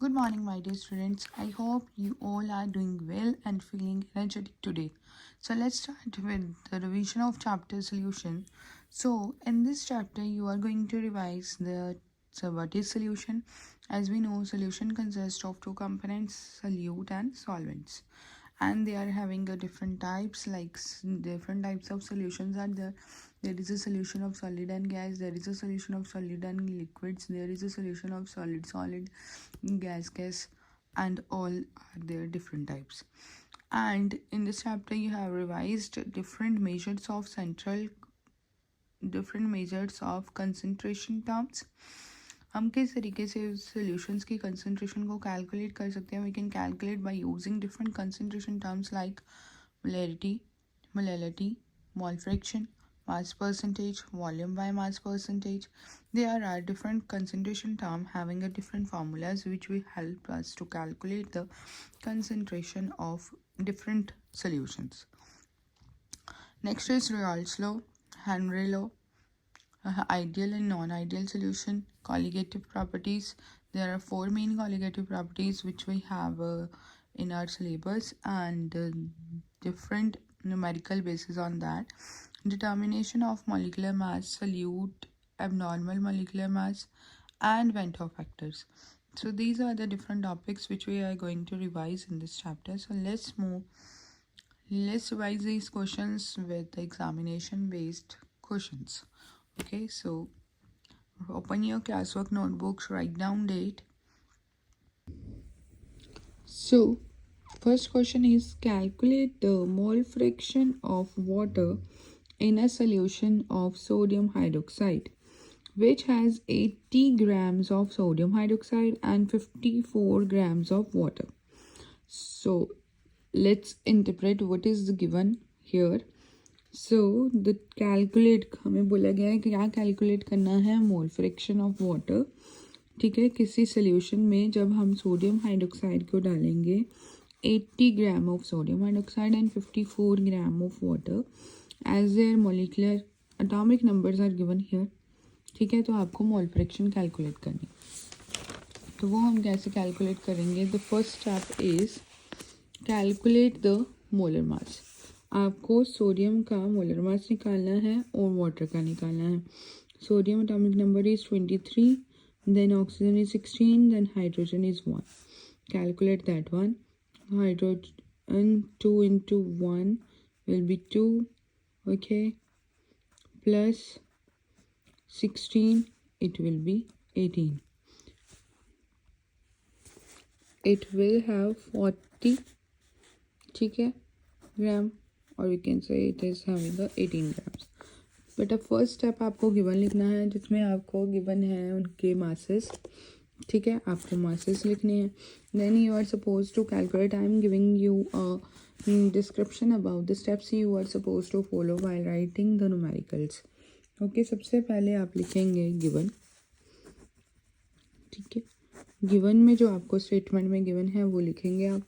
Good morning, my dear students. I hope you all are doing well and feeling energetic today. So, let's start with the revision of chapter solution. So, in this chapter, you are going to revise what is solution. As we know, solution consists of two components, solute and solvents, and they are having a different types, like different types of solutions are there. There is a solution of solid and gas, there is a solution of solid and liquids, there is a solution of solid gas, and all are there different types. And in this chapter you have revised different measures of concentration terms. हम किस तरीके से solutions की concentration को calculate कर सकते हैं. We can calculate by using different concentration terms like molarity, molality, mole fraction, mass percentage, volume by mass percentage. There are different concentration terms having a different formulas which will help us to calculate the concentration of different solutions. Next is Raoult's law, Henry law, ideal and non-ideal solution, colligative properties. There are four main colligative properties which we have in our syllabus, and different numerical basis on that. Determination of molecular mass, solute, abnormal molecular mass, and Ventov factors. So these are the different topics which we are going to revise in this chapter. So let's revise these questions with the examination based questions. Okay, so open your classwork notebooks, write down date. So first question is, calculate the mole fraction of water in a solution of sodium hydroxide which has 80 grams of sodium hydroxide and 54 grams of water. So let's interpret what is given here. So the calculate, हमें बोला गया है कि क्या calculate करना है, mole fraction of water. ठीक है, किसी सोल्यूशन में जब हम सोडियम हाइड्रोक्साइड को डालेंगे 80 gram of sodium hydroxide and 54 gram of water as their molecular atomic numbers are given here. ठीक है, तो आपको मोल फ्रैक्शन कैलकुलेट करनी. तो वो हम कैसे कैलकुलेट करेंगे. The first step is calculate the molar mass. आपको सोडियम का मोलर मास निकालना है और वाटर का निकालना है. Sodium atomic number is 23, then oxygen is 16, then hydrogen is 1. Calculate that one. Hydrogen 2 into 1 will be 2, okay, plus 16, it will be 18. It will have 40, ठीक है, gram, or we can say it is having the 18 grams. बेटा first step आपको given लिखना है जिसमें आपको given है उनके मासेस. ठीक है, आपको मासेस लिखने हैं. Then you are suppose to calculate. I am giving you description about the steps you are suppose to follow while writing the numericals. Okay, सबसे पहले आप लिखेंगे गिवन. ठीक है, गिवन में जो आपको स्टेटमेंट में गिवन है वो लिखेंगे आप.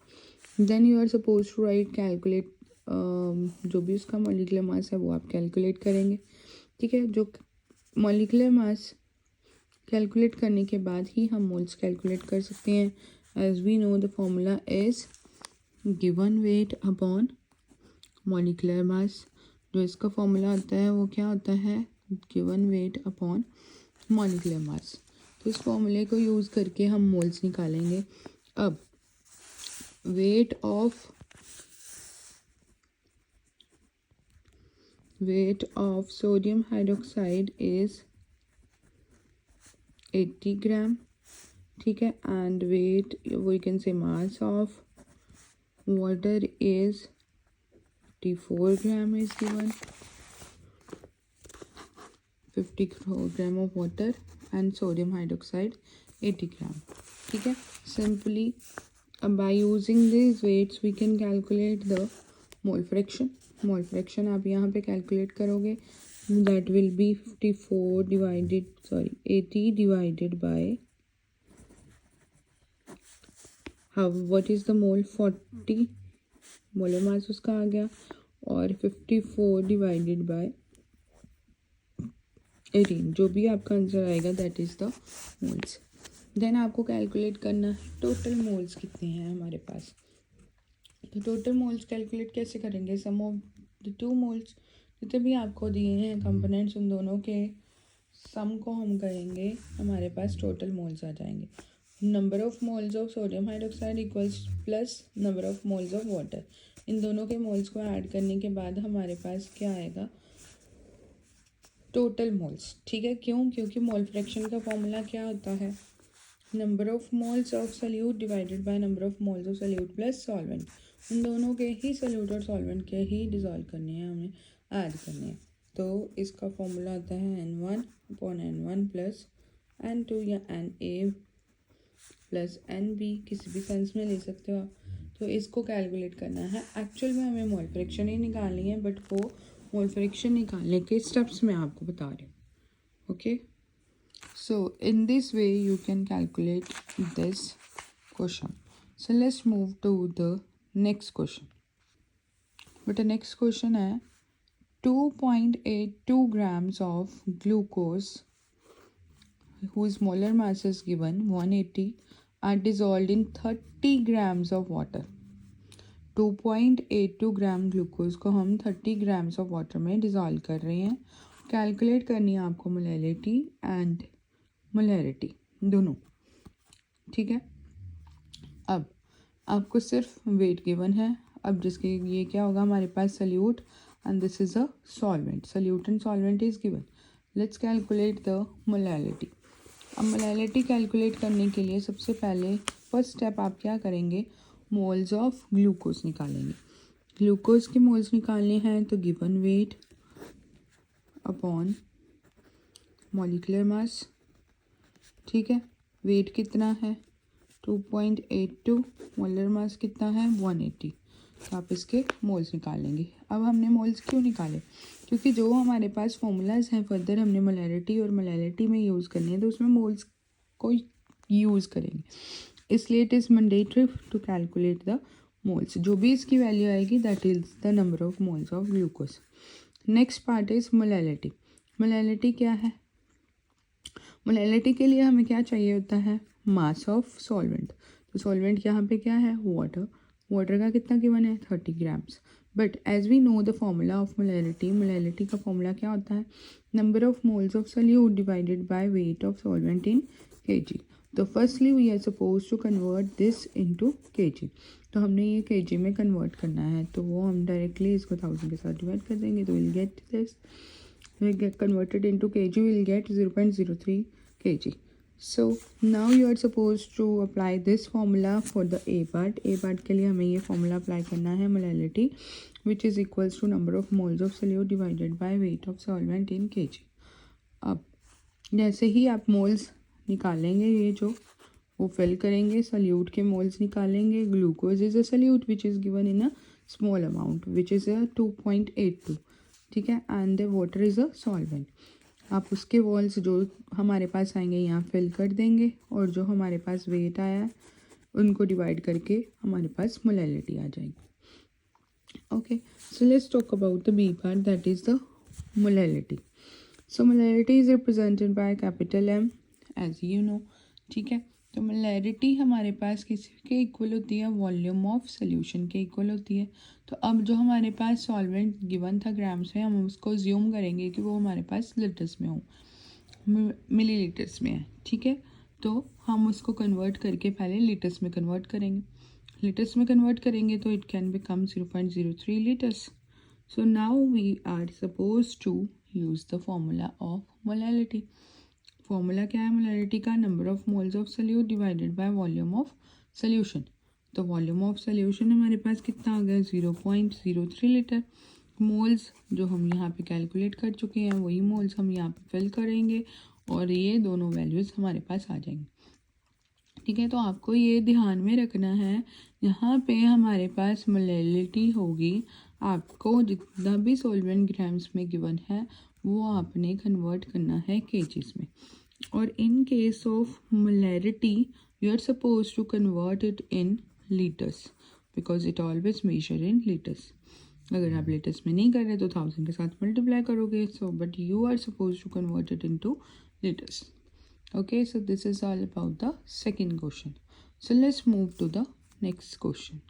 Then you are suppose to write calculate. जो भी उसका मॉलिक्यूलर मास है वो आप कैलकुलेट करेंगे. ठीक है, जो मॉलिक्यूलर मास कैलकुलेट करने के बाद ही हम मोल्स कैलकुलेट कर सकते हैं. As we know the formula is given weight upon molecular mass. जो इसका फॉर्मूला होता है वो क्या होता है, given weight upon molecular mass. तो इस फॉर्मूले को यूज़ करके हम मोल्स निकालेंगे. अब wait of sodium hydroxide is 80 gram. ठीक है, and weight, we can say mass of water is 54 gram is given. 54 gram of water and sodium hydroxide 80 gram. ठीक है, simply by using these weights we can calculate the mole fraction. Mole fraction आप यहाँ पे calculate करोगे. That will be 80 divided by how, what is the mole, 40 molar mass उसका आ गया, और 54 divided by 18. जो भी आपका आंसर आएगा that is the moles. Then आपको कैलकुलेट करना है टोटल मोल्स कितने हैं हमारे पास। तो टोटल मोल्स कैलकुलेट कैसे करेंगे, सम ऑफ द टू मोल्स, जितने भी आपको दिए हैं कंपोनेंट्स उन दोनों के सम को हम करेंगे, हमारे पास टोटल मोल्स आ जाएंगे। Number of moles of sodium hydroxide equals plus number of moles of water, इन दोनों के मोल्स को ऐड करने के बाद हमारे पास क्या आएगा, टोटल मोल्स। ठीक है, क्यों? क्योंकि मोल फ्रैक्शन का फॉर्मूला क्या होता है, number of moles of solute divided by number of moles of salute plus solvent. उन दोनों के ही सल्यूट और सॉल्वेंट के ही डिज़ोल्व करने हैं, हमें ऐड करने हैं। तो इसका फॉर्मूला आता है N1/N1 प्लस N2 या Na प्लस Nb, किसी भी सेंस में ले सकते हो आप। तो इसको कैलकुलेट करना है। एक्चुअल में हमें मोल फ्रैक्शन ही निकालनी है, बट वो मोल फ्रैक्शन निकालने के स्टेप्स मैं आपको बता रही हूँ। Okay, so in this way you can calculate this question. So let's move to the next question. But the next question है 2.82 grams of glucose whose molar mass is given 180 are dissolved in 30 grams of water. 2.82 gram glucose को हम 30 grams of water में dissolve कर रहे हैं। Calculate करनी है आपको मोलैलिटी एंड मोलैरिटी दोनों। ठीक है, अब आपको सिर्फ वेट गिवन है। अब जिसके ये क्या होगा, हमारे पास solute and this is a solvent, solute and solvent is given. Let's calculate the molality. अब मोलैलिटी कैलकुलेट करने के लिए सबसे पहले फर्स्ट स्टेप आप क्या करेंगे, मोल्स ऑफ ग्लूकोज निकालेंगे। ग्लूकोज के मोल्स निकालने हैं तो गिवन वेट अपॉन मॉलिक्यूलर मास। ठीक है, वेट कितना है 2.82, मोलर मास कितना है 180, तो आप इसके मोल्स निकाल लेंगे। अब हमने मोल्स क्यों निकाले, क्योंकि जो हमारे पास फॉर्मूलाज हैं फर्दर हमने मोलैरिटी और मोलैलिटी में यूज़ करनी है, तो उसमें मोल्स को यूज़ करेंगे, इसलिए it is mandatory to calculate the moles. जो भी इसकी वैल्यू आएगी that is the number of moles of glucose. Next part is molality. Molality क्या है, मोलैलिटी के लिए हमें क्या चाहिए होता है, मास ऑफ सॉल्वेंट। तो सॉल्वेंट यहाँ पे क्या है, वाटर। वाटर का कितना गिवन है 30 grams. But as we know the formula of molality, molality का फॉर्मूला क्या होता है, number of moles of solute divided by weight of solvent in kg। तो firstly we are suppose to convert this into kg। तो हमने ये kg में convert करना है, तो वो हम डायरेक्टली इसको 1000 के साथ डिवाइड कर देंगे, तो will get this, we get converted into kg, we'll get 0.03 kg. So now you are supposed to apply this formula for the a part. a part के लिए हमें ये formula apply करना है, molality which is equals to number of moles of solute divided by weight of solvent in kg। अब जैसे ही आप moles निकालेंगे, ये जो वो फिल करेंगे, सल्यूट के मोल्स निकालेंगे। Glucose is a solute which is given in a small amount which is a 2.82। ठीक है, and the water is a solvent. आप उसके वॉल्स जो हमारे पास आएंगे यहाँ फिल कर देंगे, और जो हमारे पास वेट आया है उनको डिवाइड करके हमारे पास मोलैलिटी आ जाएगी। Okay, so let's talk about the B part, that is the molality. So molality is represented by capital M as you know. ठीक है, तो मोलैरिटी हमारे पास किसी के इक्वल होती है, वॉल्यूम ऑफ सोल्यूशन के इक्वल होती है। तो अब जो हमारे पास सॉल्वेंट गिवन था ग्राम्स में, हम उसको ज्यूम करेंगे कि वो हमारे पास लीटर्स में हो, मिलीलीटर्स में है। ठीक है, तो हम उसको कन्वर्ट करके पहले लीटर्स में कन्वर्ट करेंगे। लीटर्स में कन्वर्ट करेंगे तो it can become 0.03 litres. So now we are suppose to use the formula of molality. Formula क्या है मोलैलिटी का, number of moles of solute divided by volume of solution. तो volume of solution हमारे पास कितना आ गया 0.03 लीटर। मोल्स जो हम यहाँ पे कैलकुलेट कर चुके हैं वही मोल्स हम यहाँ पे फिल करेंगे, और ये दोनों वैल्यूज़ हमारे पास आ जाएंगी। ठीक है, तो आपको ये ध्यान में रखना है, यहाँ पे हमारे पास मोलैलिटी होगी, आपको जितना भी सॉल्वेंट ग्राम्स में गिवन है वो आपने कन्वर्ट करना है केजीज में। और in case of molarity you are suppose to convert it in litres, because it always measure in litres. अगर आप लीटर्स में नहीं कर रहे तो 1000 के साथ मल्टीप्लाई करोगे। So but you are suppose to convert it into litres. Okay, so this is all about the second question. So let's move to the next question.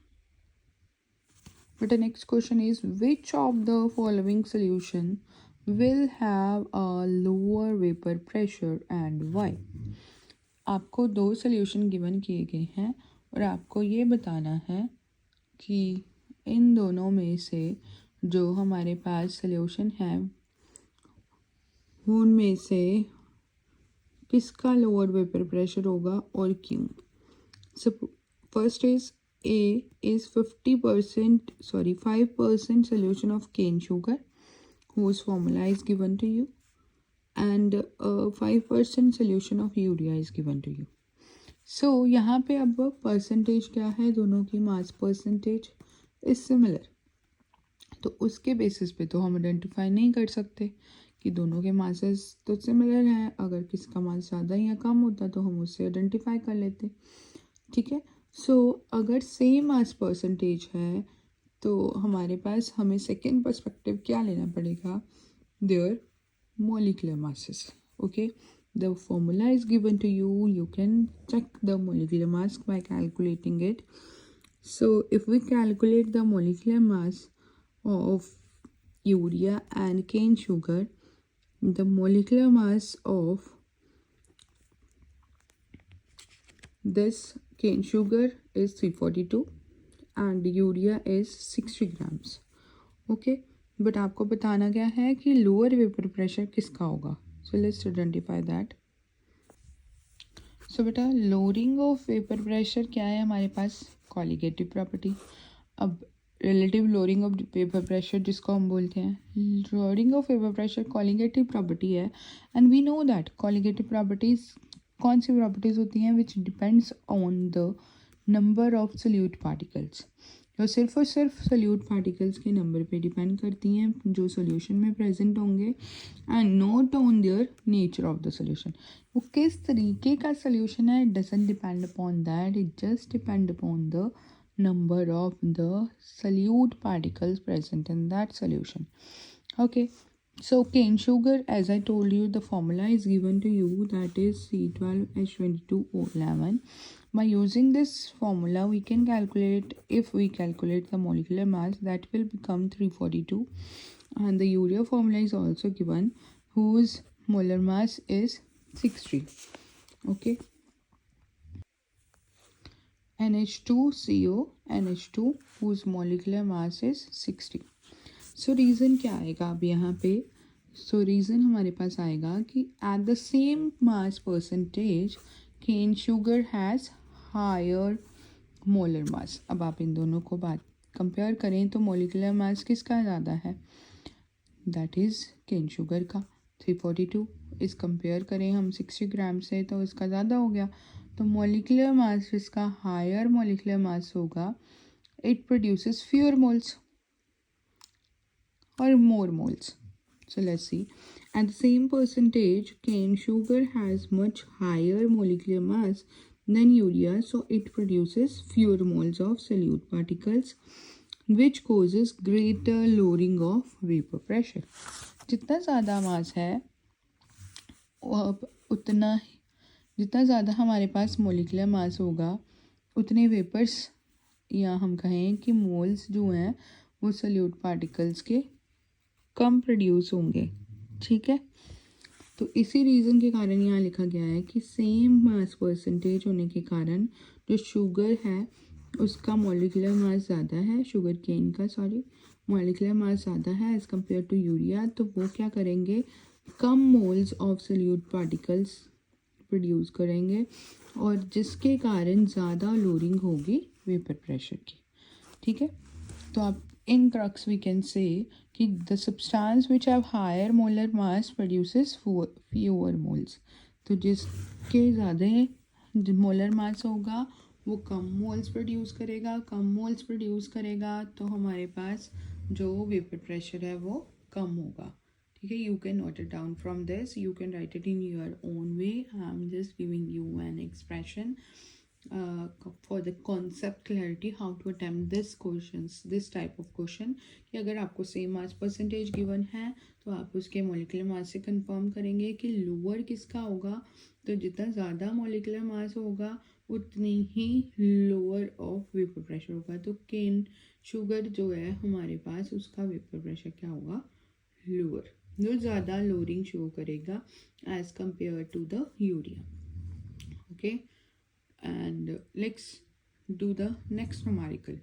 But the next question is, which of the following solution will have a lower vapor pressure and why? आपको दो solution given किए गए हैं और आपको ये बताना है कि इन दोनों में से जो हमारे पास सॉल्यूशन है उनमें से किसका लोअर वेपर प्रेशर होगा और क्यों. So first is A is 5% solution of cane sugar whose formula is given to you, and 5% solution of urea is given to you. So यहाँ पे अब परसेंटेज क्या है, दोनों की मास परसेंटेज इज सिमिलर, तो उसके बेसिस पे तो हम आइडेंटिफाई नहीं कर सकते कि दोनों के मासेस तो सिमिलर हैं. अगर किसका मास ज़्यादा या कम होता तो हम उससे आइडेंटिफाई कर लेते. ठीक है. सो अगर सेम मास परसेंटेज है तो हमारे पास हमें सेकेंड पर्सपेक्टिव क्या लेना पड़ेगा, there molecular masses. Okay, the formula is given to you. You can check the molecular mass by calculating it. So if we calculate the molecular mass of urea and cane sugar, the molecular mass of this cane sugar is 342 and urea is 60 grams. Okay, but आपको बताना क्या है कि lower vapour pressure किसका होगा. So let's identify that. So बेटा lowering of vapour pressure क्या है हमारे पास, कॉलिगेटिव प्रॉपर्टी. अब relative lowering of vapour pressure जिसको हम बोलते हैं, lowering of vapour pressure colligative property है. And we know that colligative properties कौन सी प्रॉपर्टीज होती हैं, which depends on the number of solute particles. तो सिर्फ और सिर्फ सोल्यूट पार्टिकल्स के नंबर पे डिपेंड करती हैं जो सोल्यूशन में प्रेजेंट होंगे, and not on their nature of the solution. वो किस तरीके का सोल्यूशन है, it doesn't depend upon that, it just depend upon the number of the solute particles present in that solution. Okay, so cane sugar, as I told you, the formula is given to you, that is C12H22O11. By using this formula we can calculate, if we calculate the molecular mass, that will become 342, and the urea formula is also given, whose molar mass is 60. Okay, NH2CO NH2 whose molecular mass is 60. So reason क्या आएगा अब यहाँ पे, सो reason हमारे पास आएगा कि at the same mass percentage cane sugar has higher molar mass. अब आप इन दोनों को बात कंपेयर करें तो मोलिकुलर मास किसका ज़्यादा है, दैट इज़ केन शुगर का 342. इस कंपेयर करें हम 60 ग्राम से तो इसका ज़्यादा हो गया. तो मोलिकुलर मास जिसका हायर मोलिकुलर मास होगा, it produces fewer moles or more moles. So let's see. At the same percentage, cane sugar has much higher molecular mass than urea, so it produces fewer moles of solute particles, which causes greater lowering of vapor pressure. जितना ज़्यादा मास है उतना, जितना ज़्यादा हमारे पास molecular mass होगा उतने vapours या हम कहें कि मोल्स जो हैं वो सोल्यूट पार्टिकल्स के कम प्रोड्यूस होंगे. ठीक है, तो इसी रीज़न के कारण यहाँ लिखा गया है कि सेम मास परसेंटेज होने के कारण जो शुगर है उसका मॉलिकुलर मास ज़्यादा है, शुगर केन का मॉलिकुलर मास ज़्यादा है एज़ कम्पेयर टू यूरिया, तो वो क्या करेंगे, कम moles of solute particles produce करेंगे और जिसके कारण ज़्यादा लोअरिंग होगी वेपर प्रेशर की. ठीक है, तो आप in crux we can say कि the substance which have higher molar mass produces fewer moles. तो जिसके ज़्यादा मोलर मास होगा वो कम मोल्स प्रोड्यूस करेगा, कम मोल्स प्रोड्यूस करेगा तो हमारे पास जो वेपर प्रेशर है वो कम होगा. ठीक है, you can note it down from this, you can write it in your own way. I am just giving you an expression for the concept clarity how to attempt this type of question कि अगर आपको same mass percentage given है तो आप उसके molecular mass से confirm करेंगे कि लोअर किसका होगा। तो जितना ज़्यादा मोलिकुलर मास होगा उतनी ही लोअर ऑफ वेपर प्रेशर होगा। तो केन शुगर जो है हमारे पास उसका वेपर प्रेशर क्या होगा, लोअर, जो ज़्यादा लोअरिंग शो करेगा as compare to the urea. Okay, and let's do the next numerical.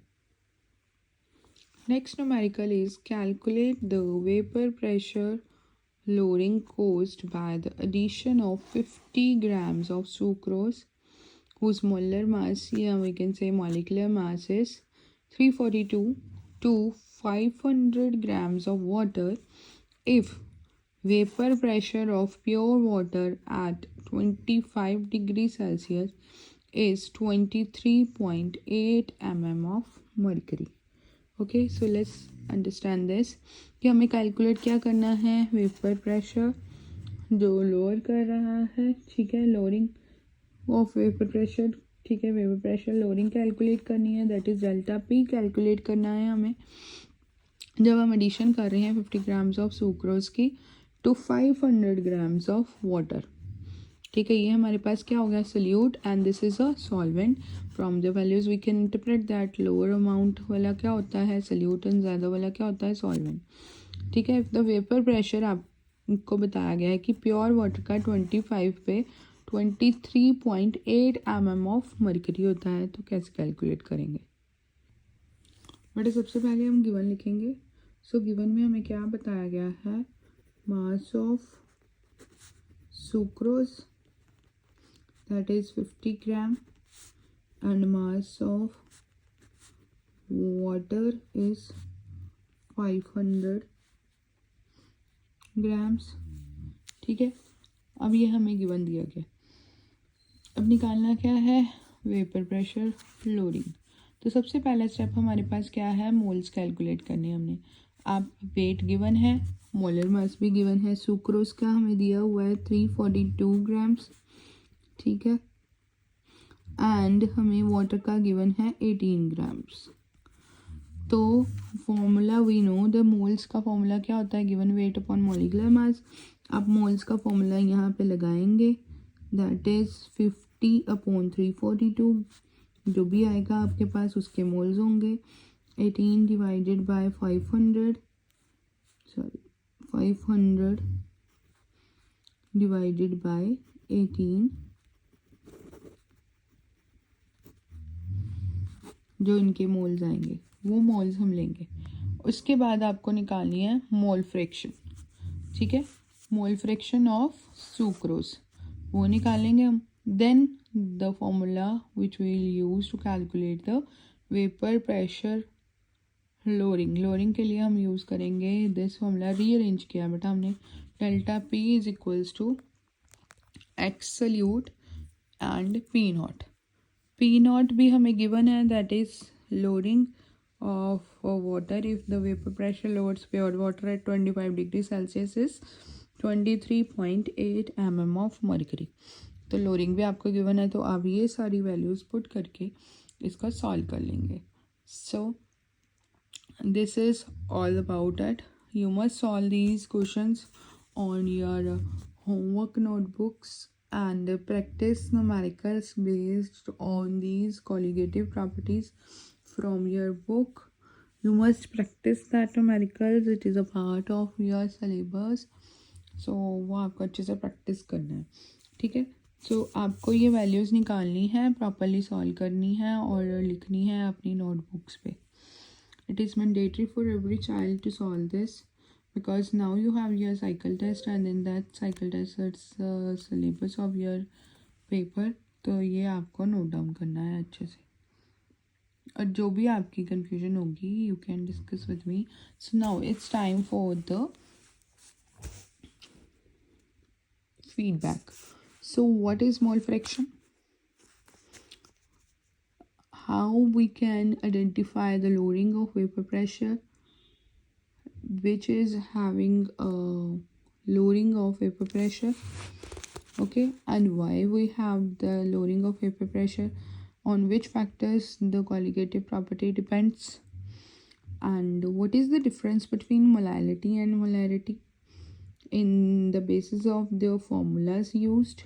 Next numerical is calculate the vapor pressure lowering caused by the addition of 50 grams of sucrose whose molar mass, yeah, we can say molecular mass is 342 to 500 grams of water if vapor pressure of pure water at 25 degrees Celsius is 23.8 mm of mercury. Okay, so let's understand this कि हमें calculate क्या करना है, vapour pressure जो lower कर रहा है, ठीक है, लोअरिंग ऑफ वेपर प्रेशर, ठीक है, वेपर प्रेशर लोअरिंग कैलकुलेट करनी है, that is delta P calculate करना है हमें जब हम एडिशन कर रहे हैं 50 ग्राम्स ऑफ सुक्रोज की टू 500 ग्राम्स ऑफ वाटर। ठीक है, ये हमारे पास क्या हो गया, solute, and this is a solvent. From the values we can interpret that lower amount वाला क्या होता है सोल्यूट एंड ज़्यादा वाला क्या होता है सॉल्वेंट। ठीक है, द वेपर प्रेशर आपको बताया गया है कि प्योर वाटर का 25 पे 23.8 mm ऑफ मर्करी होता है। तो कैसे कैलकुलेट करेंगे, बेटा सबसे पहले हम गिवन लिखेंगे। सो गिवन में हमें क्या बताया गया है, mass of sucrose that is 50 gram and mass of water is 500 grams। ठीक है, अब ये हमें गिवन दिया गया, अब निकालना क्या है, वेपर प्रेशर लोअरिंग। तो सबसे पहला स्टेप हमारे पास क्या है, मोल्स कैलकुलेट करने हमने। आप वेट गिवन है, मोलर मास भी गिवन है, सुक्रोज का हमें दिया हुआ है 342 ग्राम्स, ठीक है, एंड हमें वाटर का गिवन है 18 ग्राम्स। तो formula we know the moles का फॉर्मूला क्या होता है, given weight upon molecular mass. आप मोल्स का फॉर्मूला यहाँ पे लगाएंगे, दैट इज 50 अपॉन 342, जो भी आएगा आपके पास उसके मोल्स होंगे। 18 डिवाइडेड बाय 500 डिवाइडेड बाय 18, जो इनके मोल्स आएंगे वो मोल्स हम लेंगे। उसके बाद आपको निकालनी है मोल फ्रैक्शन, ठीक है, मोल फ्रैक्शन ऑफ सुक्रोज वो निकालेंगे हम। Then the formula which we will use to calculate the vapour pressure lowering के लिए हम यूज़ करेंगे दिस फॉर्मूला, रीअरेंज किया बेटा हमने, delta P is equals to X solute and P nought. P nought भी हमें गिवन है, that is lowering of water if the vapour pressure lowers pure water at 25 degree Celsius is 23.8 mm of mercury. तो lowering भी आपको given है, तो आप ये सारी वैल्यूज पुट करके इसका सॉल्व कर लेंगे। सो this is all about it. You must solve these questions on your homework notebooks and practice numericals based on these colligative properties from your book. You must practice that numericals, it is a part of your syllabus, so वो आपको अच्छे से practice करना है, ठीक है। सो आपको ये वैल्यूज़ निकालनी है, प्रॉपरली सॉल्व करनी है और लिखनी है अपनी नोटबुक्स पे। It is mandatory for every child to solve this because now you have your cycle test and in that cycle test it's syllabus of your paper, तो ये आपको नोट डाउन करना है अच्छे से, और जो भी आपकी कंफ्यूजन होगी you can discuss with me. So now it's time for the feedback. So what is mole fraction? How we can identify the lowering of vapor pressure which is having a lowering of vapor pressure, okay, and why we have the lowering of vapor pressure, On which factors the colligative property depends? And what is the difference between molality and molarity in the basis of the formulas used?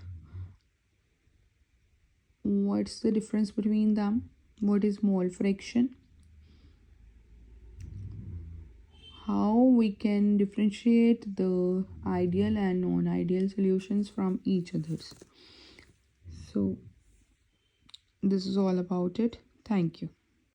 What's the difference between them? What is mole fraction? How we can differentiate the ideal and non-ideal solutions from each others. So this is all about it. Thank you.